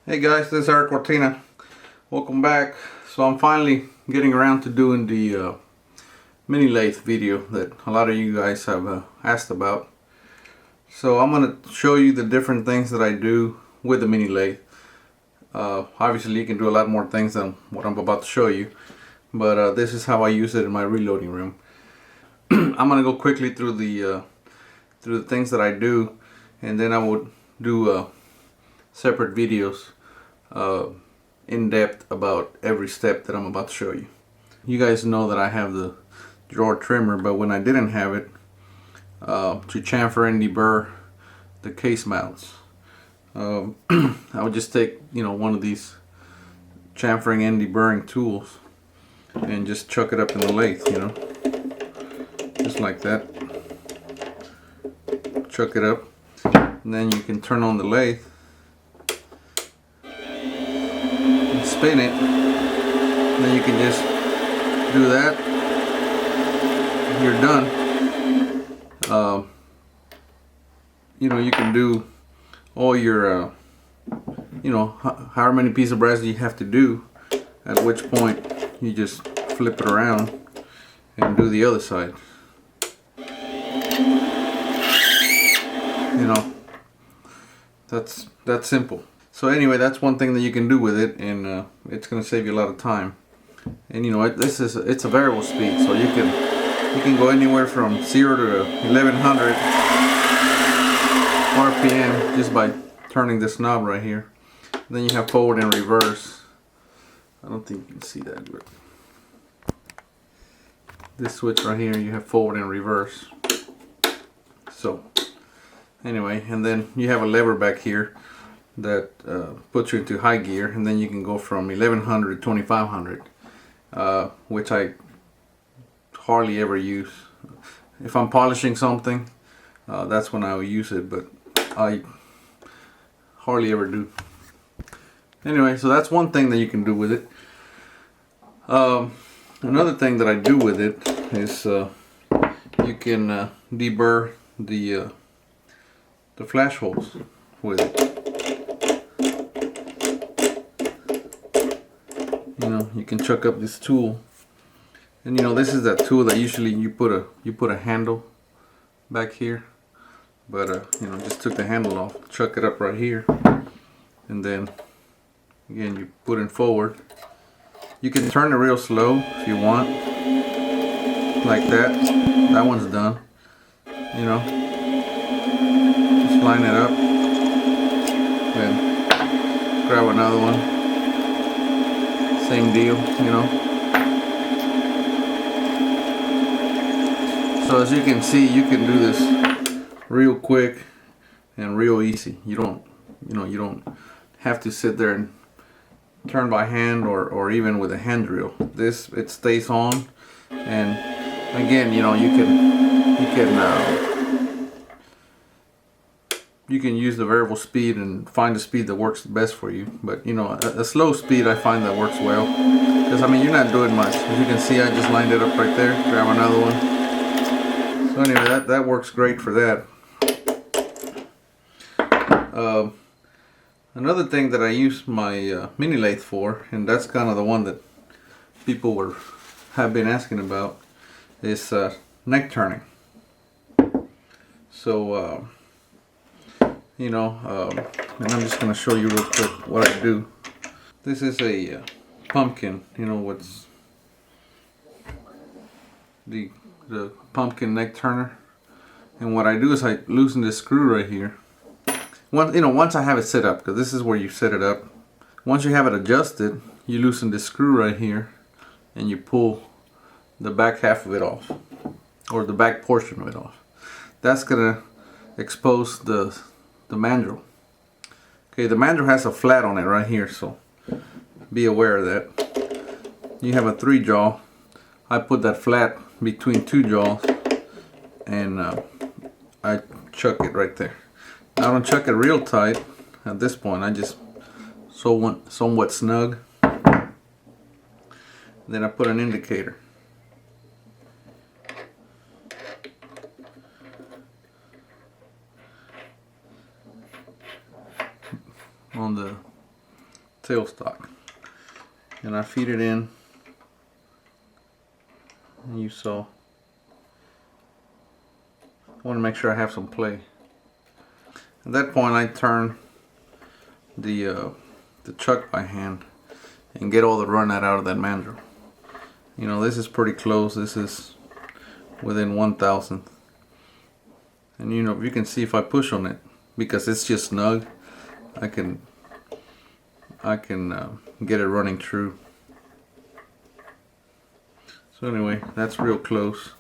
Hey guys, this is Eric Cortina. Welcome back. So I'm finally getting around to doing the mini lathe video that a lot of you guys have asked about. So I'm going to show you the different things that I do with the mini lathe. Obviously you can do a lot more things than what I'm about to show you, but this is how I use it in my reloading room. I'm going to go quickly through the things that I do, and then I would do separate videos in depth about every step that I'm about to show you. You guys know that I have the drawer trimmer, but when I didn't have it, to chamfer and deburr the case mounts, I would just take one of these chamfering and deburring tools and just chuck it up in the lathe, just like that. Chuck it up, and then you can turn on the lathe, spin it, and then you can just do that. You're done. You can do all your however many pieces of brass you have to do, at which point you just flip it around and do the other side. That's simple. So anyway, that's one thing that you can do with it, and it's going to save you a lot of time. And it's a variable speed, so you can go anywhere from 0 to 1100 RPM just by turning this knob right here. And then you have forward and reverse. I don't think you can see that, but this switch right here, you have forward and reverse. So anyway, and then you have a lever back here that puts you into high gear, and then you can go from 1100 to 2500, which I hardly ever use. If I'm polishing something, that's when I will use it, but I hardly ever do. Anyway, so that's one thing that you can do with it. Another thing that I do with it is you can deburr the flash holes with it. You can chuck up this tool, and this is that tool that usually you put a handle back here, but just took the handle off. Chuck it up right here, and then again you put it forward. You can turn it real slow if you want, like that. That one's done. Just line it up, then grab another one. Same deal, So as you can see, you can do this real quick and real easy. You don't have to sit there and turn by hand or even with a hand drill. It stays on, and again, you can use the variable speed and find the speed that works the best for you. But a slow speed I find that works well, because you're not doing much. As you can see, I just lined it up right there. Grab another one. So anyway, that works great for that. Another thing that I use my mini lathe for, and that's kind of the one that people have been asking about, is neck turning. So and I'm just going to show you real quick what I do. This is a pumpkin, what's the pumpkin neck turner. And what I do is I loosen this screw right here. Once I have it set up, because this is where you set it up. Once you have it adjusted, you loosen this screw right here, and you pull the back half of it off, or the back portion of it off. That's going to expose the mandrel. Okay, the mandrel has a flat on it right here, so be aware of that. You have a 3-jaw. I put that flat between 2 jaws, and I chuck it right there. I don't chuck it real tight at this point. I just somewhat snug. Then I put an indicator. On the tailstock, and I feed it in, and you saw. I want to make sure I have some play. At that point I turn the chuck by hand and get all the run out of that mandrel. You know, this is pretty close. This is within 1/1000th. And you know, you can see if I push on it, because it's just snug, I can get it running true. So anyway, that's real close.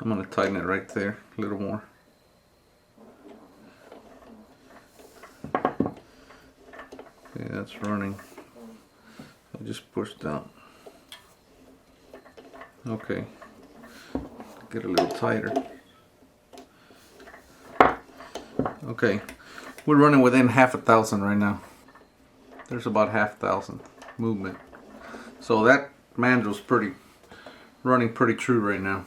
I'm going to tighten it right there a little more. Okay, that's running. I just push down. Okay, get a little tighter. Okay, we're running within 1/1000 right now. There's about 1/1000 movement. So that mandrel's running pretty true right now.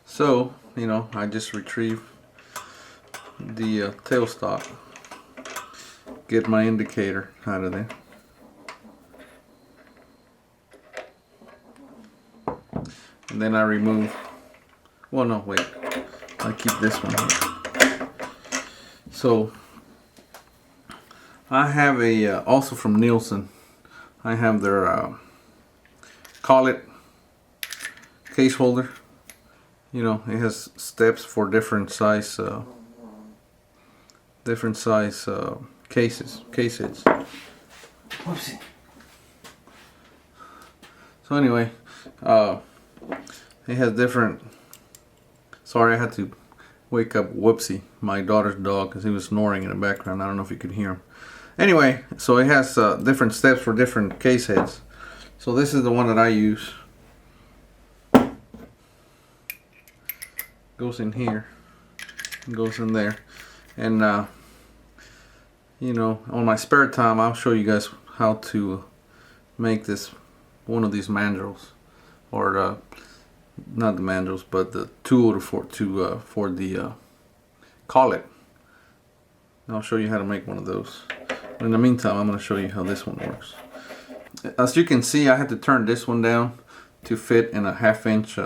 So, you know, I just retrieve the tailstock, get my indicator out of there, and then I remove, well no, wait, I keep this one here. So I have a also from Nielsen, I have their collet case holder. You know, it has steps for different size case heads. Whoopsie. So anyway, it has different. Sorry, I had to wake up Whoopsie, my daughter's dog, because he was snoring in the background. I don't know if you could hear him. Anyway, so it has different steps for different case heads. So this is the one that I use. Goes in here, goes in there, and you know, on my spare time I'll show you guys how to make this one of these mandrels, or not the mandrels, but the tool for the collet. I'll show you how to make one of those. But in the meantime, I'm going to show you how this one works. As you can see, I had to turn this one down to fit in a 1/2 inch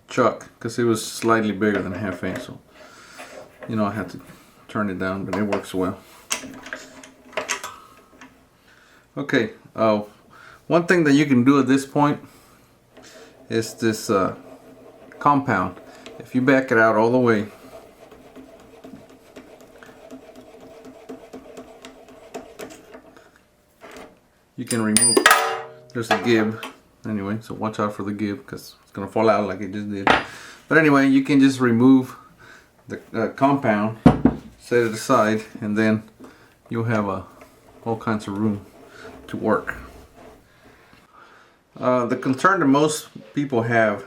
chuck, because it was slightly bigger than a 1/2 inch, so you know, I had to turn it down, but it works well. Okay, one thing that you can do at this point is this compound. If you back it out all the way, you can remove, there's a gib anyway, so watch out for the gib, because it's gonna fall out like it just did. But anyway, you can just remove the compound, set it aside, and then you'll have all kinds of room to work. The concern that most people have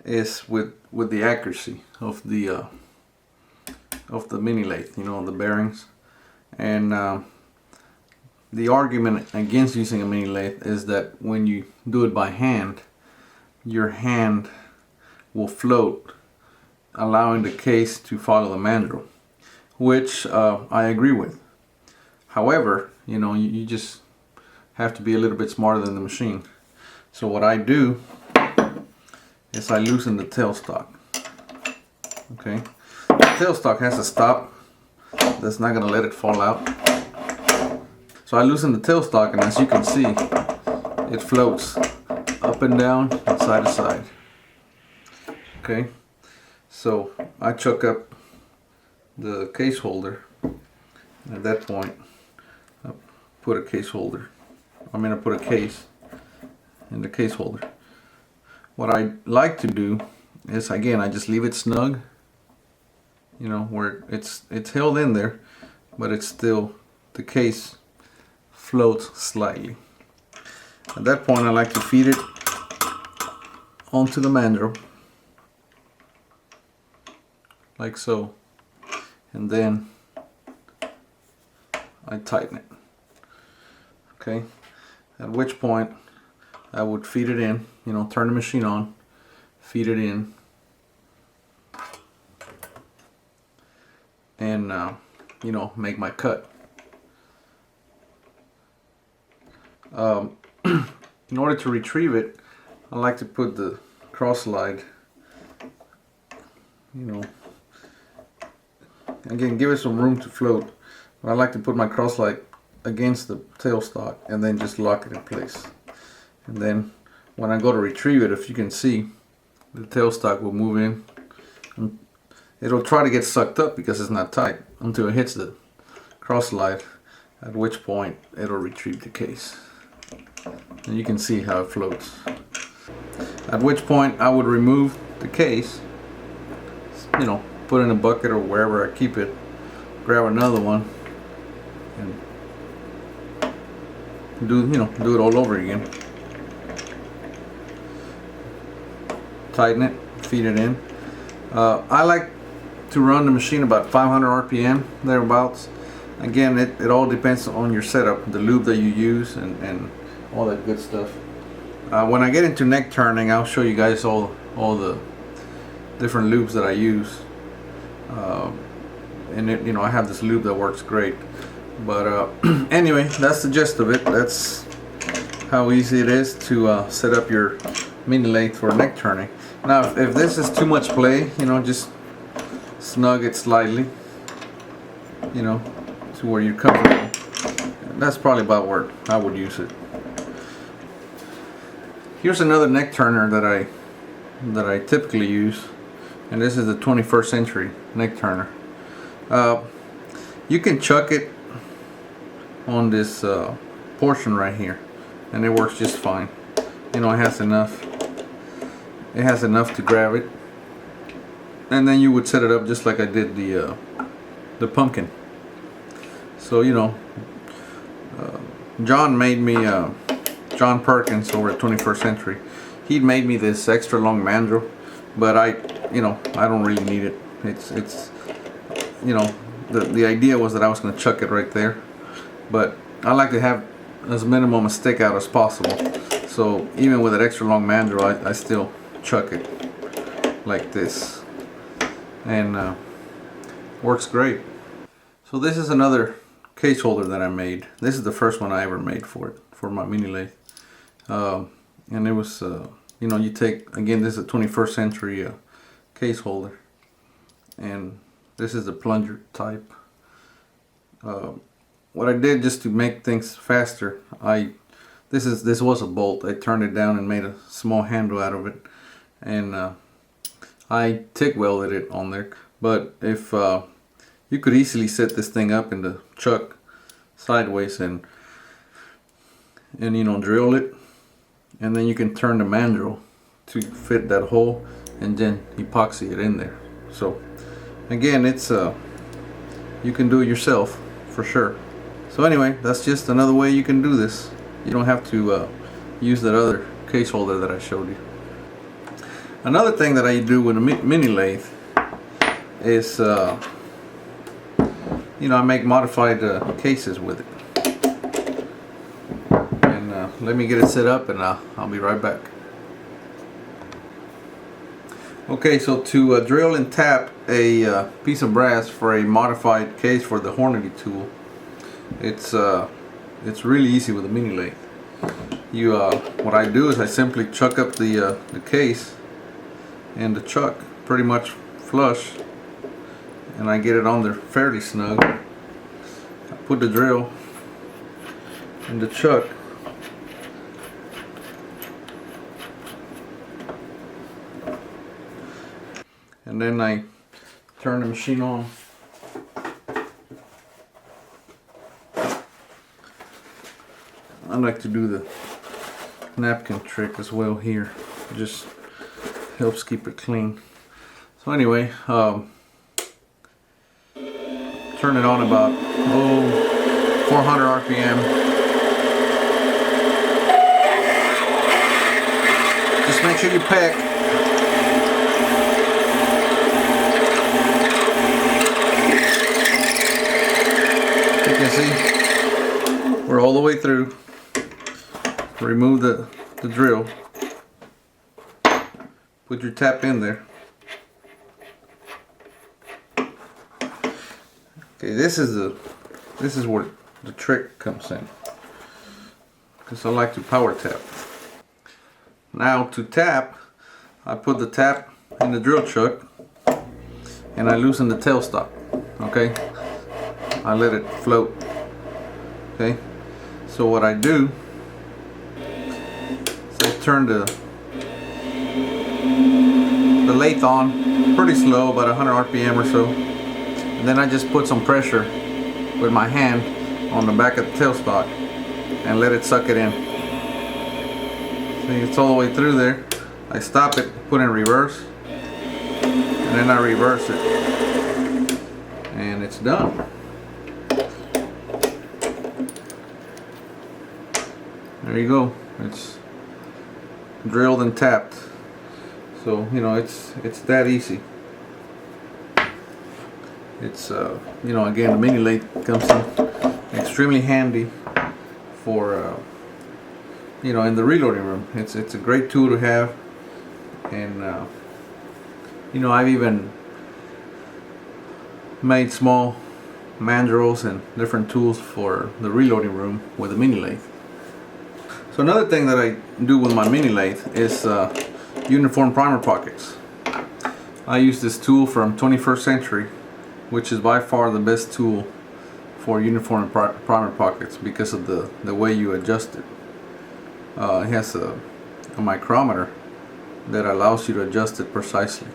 is with the accuracy of the mini lathe, you know, the bearings. And the argument against using a mini lathe is that when you do it by hand, your hand will float, allowing the case to follow the mandrel, which I agree with. However, you know, you just have to be a little bit smarter than the machine. So what I do is I loosen the tailstock. Okay, the tailstock has a stop that's not going to let it fall out. So I loosen the tailstock, and as you can see, it floats up and down and side to side. Okay, so I chuck up the case holder. At that point, I put a case holder. I put a case in the case holder. What I like to do is, again, I just leave it snug. You know, where it's held in there, but it's still, the case floats slightly. At that point, I like to feed it onto the mandrel, like so, and then I tighten it. Okay, at which point I would feed it in, you know, turn the machine on, feed it in, and you know, make my cut. In order to retrieve it, I like to put the cross slide, you know, again, give it some room to float. But I like to put my cross slide against the tailstock and then just lock it in place. And then when I go to retrieve it, if you can see, the tailstock will move in. And it'll try to get sucked up because it's not tight until it hits the cross slide, at which point it'll retrieve the case. And you can see how it floats. At which point I would remove the case, you know, put it in a bucket or wherever I keep it, grab another one, and do it all over again. Tighten it, feed it in. I like to run the machine about 500 RPM, thereabouts. Again, it all depends on your setup, the lube that you use, and all that good stuff. When I get into neck turning, I'll show you guys all the different lubes that I use. And you know, I have this lube that works great. But anyway, that's the gist of it. That's how easy it is to set up your mini lathe for neck turning. Now, if this is too much play, you know, just snug it slightly, you know, to where you're comfortable. That's probably about where I would use it. Here's another neck turner that I typically use, and this is the 21st century neck turner. You can chuck it on this portion right here, and it works just fine. You know, it has enough to grab it, and then you would set it up just like I did the pumpkin. So, you know, John made me John Perkins over at 21st Century. He'd made me this extra long mandrel, but I don't really need it. It's you know, the idea was that I was going to chuck it right there, but I like to have as minimum a stick out as possible. So even with an extra long mandrel, I still chuck it like this, and works great. So this is another case holder that I made. This is the first one I ever made for my mini lathe, and it was you know, you take, again, this is a 21st century case holder, and this is the plunger type. What I did just to make things faster, this was a bolt. I turned it down and made a small handle out of it, and I TIG welded it on there. But if you could easily set this thing up in the chuck sideways and you know, drill it, and then you can turn the mandrel to fit that hole and then epoxy it in there. So again, it's you can do it yourself for sure. So anyway, that's just another way you can do this. You don't have to use that other case holder that I showed you. Another thing that I do with a mini lathe is you know, I make modified cases with it. And let me get it set up, and I'll be right back. Okay, so to drill and tap a piece of brass for a modified case for the Hornady tool, it's really easy with a mini lathe. What I do is I simply chuck up the case and the chuck pretty much flush, and I get it on there fairly snug. I put the drill in the chuck, and then I turn the machine on. I like to do the napkin trick as well here. It just helps keep it clean. So anyway, turn it on about 400 RPM. Just make sure you peck. You can see we're all the way through. Remove the drill. Put your tap in there. Okay, this is where the trick comes in, because I like to power tap. Now to tap, I put the tap in the drill chuck and I loosen the tailstock. Okay, I let it float. Okay, so what I do is I turn the lathe on pretty slow, about 100 RPM or so, and then I just put some pressure with my hand on the back of the tailstock and let it suck it in. See, it's all the way through there. I stop it, put it in reverse, and then I reverse it, and it's done. There you go. It's drilled and tapped. So, you know, it's that easy. It's you know, again, the mini lathe comes in extremely handy for you know, in the reloading room. It's a great tool to have, and you know, I've even made small mandrels and different tools for the reloading room with the mini lathe. So another thing that I do with my mini lathe is uniform primer pockets. I use this tool from 21st Century, which is by far the best tool for uniform primer pockets because of the way you adjust it. It has a micrometer that allows you to adjust it precisely.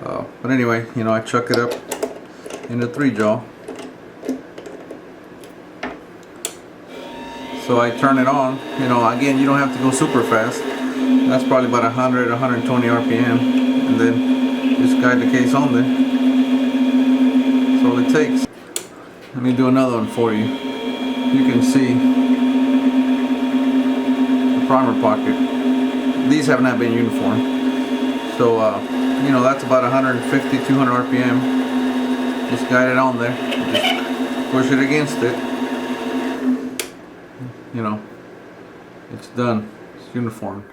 But anyway, you know, I chuck it up in the 3-jaw. So I turn it on. You know, again, you don't have to go super fast. That's probably about 100, 120 RPM, and then just guide the case on there. That's all it takes. Let me do another one for you. You can see the primer pocket. These have not been uniform. So, you know, that's about 150, 200 RPM. Just guide it on there. Just push it against it. You know, it's done. It's uniformed.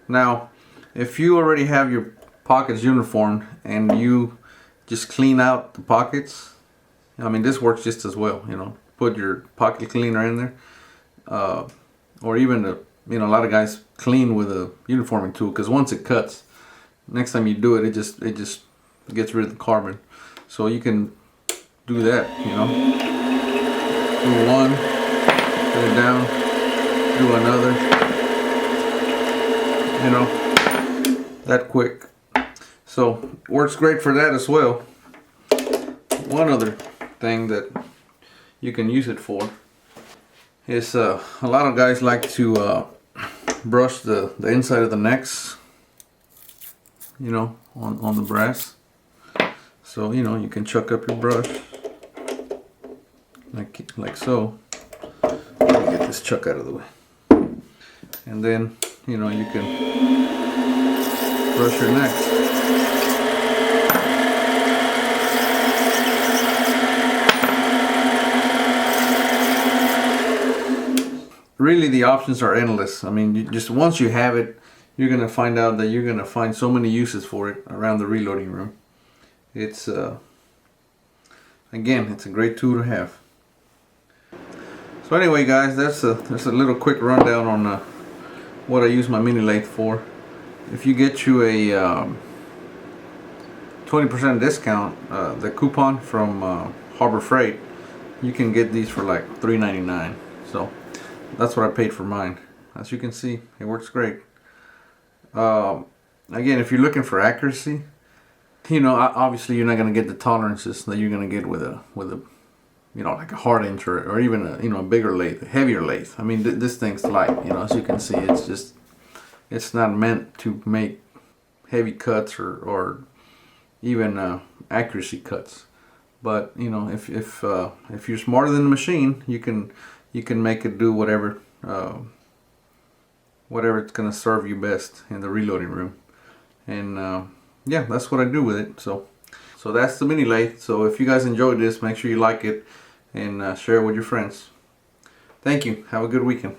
Now, if you already have your pockets uniformed and you just clean out the pockets, I mean, this works just as well. You know, put your pocket cleaner in there, or even you know, a lot of guys clean with a uniforming tool, because once it cuts, next time you do it, it just gets rid of the carbon. So you can do that. You know, do one, put it down, do another. You know, that quick. So works great for that as well. One other thing that you can use it for is a lot of guys like to brush the inside of the necks, you know, on the brass. So, you know, you can chuck up your brush like so. Let me get this chuck out of the way, and then, you know, you can brush your necks. Really, the options are endless. I mean, just once you have it, you're gonna find out that you're gonna find so many uses for it around the reloading room. It's again, it's a great tool to have. So anyway, guys, that's a little quick rundown on what I use my mini lathe for. If you get you a 20% discount, the coupon from Harbor Freight, you can get these for like $3.99. So that's what I paid for mine. As you can see, it works great. Again, if you're looking for accuracy, you know, obviously you're not going to get the tolerances that you're going to get with a you know, like a hard inch or even a, you know, a bigger lathe, a heavier lathe. I mean, this thing's light. You know, as you can see, it's not meant to make heavy cuts or even accuracy cuts. But you know, if you're smarter than the machine, you can make it do whatever it's gonna serve you best in the reloading room. And yeah, that's what I do with it. So that's the mini lathe. So if you guys enjoyed this, make sure you like it and share it with your friends. Thank you. Have a good weekend.